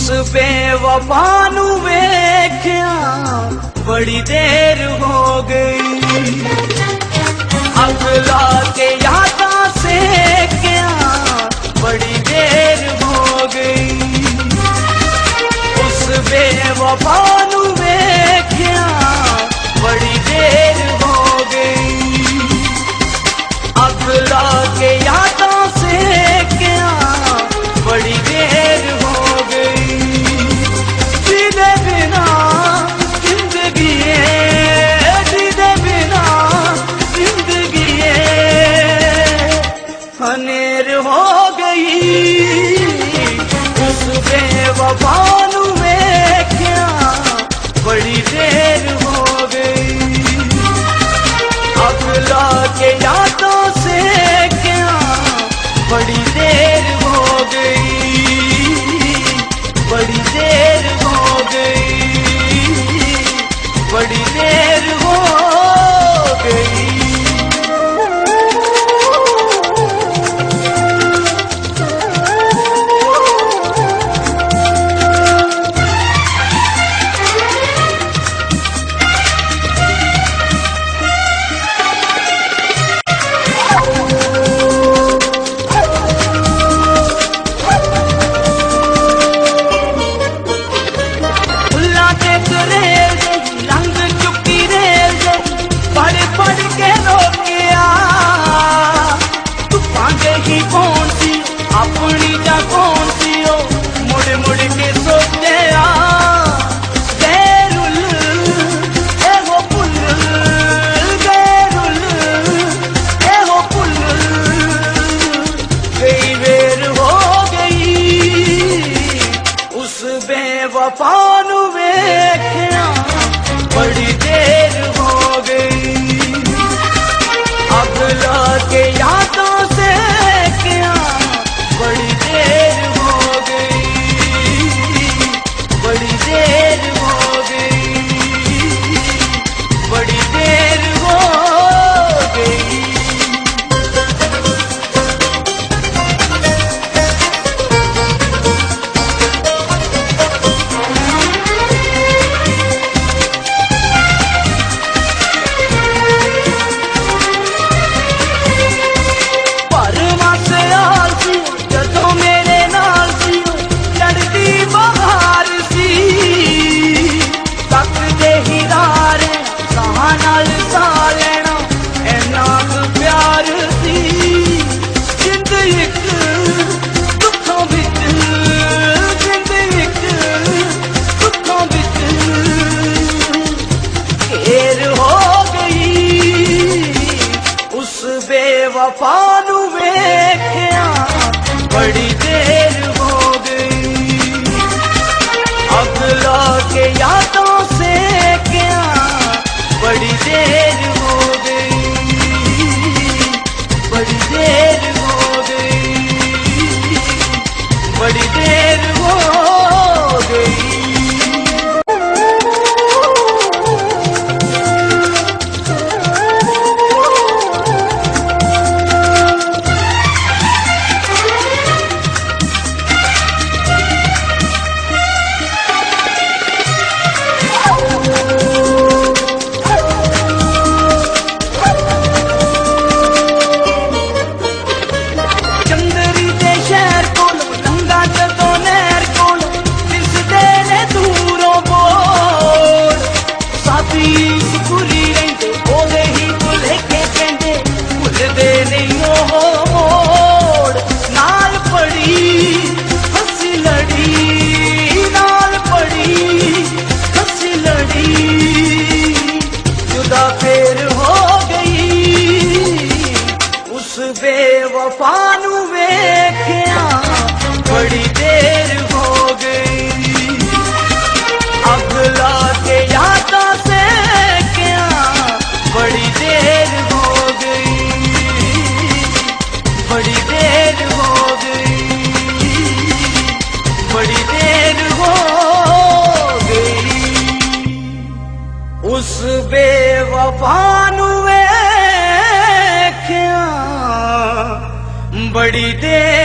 उस बेवफा नू वेख्या बड़ी देर हो गई, अगला के यादा से क्या बड़ी देर हो गई। उस बेवफा नू वेख्या बड़ी देर हो गई, अगला के यादा से क्या बड़ी देर हो गई। जीने बिना जिंदगी है, जीने बिना जिंदगी है हनेर हो गई। उस बेवफा नू वेख्या बड़ी देर हो गई, अगला के यादों से क्या बड़ी देर हो गई, बड़ी देर हो गई, बड़ी देर हो गई। अपनी जा कौन सी हो मुड़ मुड़ के सोचे गैरुल ए वो पुल, गैरुल ए वो पुल कई बेर हो गई। उस बेवफा नू वेख्या बड़ी देर हो गई, अगला के यादों से क्या बड़ी देर हो गई, बड़ी देर हो गई, बड़ी देर हो गई। बेवफा नू वेख्या बड़ी देर हो गई, अगला के यादों से क्या बड़ी देर हो गई, बड़ी देर हो गई, बड़ी देर हो गई। बेवफा नू वेख्या बड़ी देर हो गई, अगला के यादों से क्या बड़ी देर हो गई, बड़ी देर हो गई, बड़ी देर हो गई। उस बेवफा नू वेख्या बड़ी देर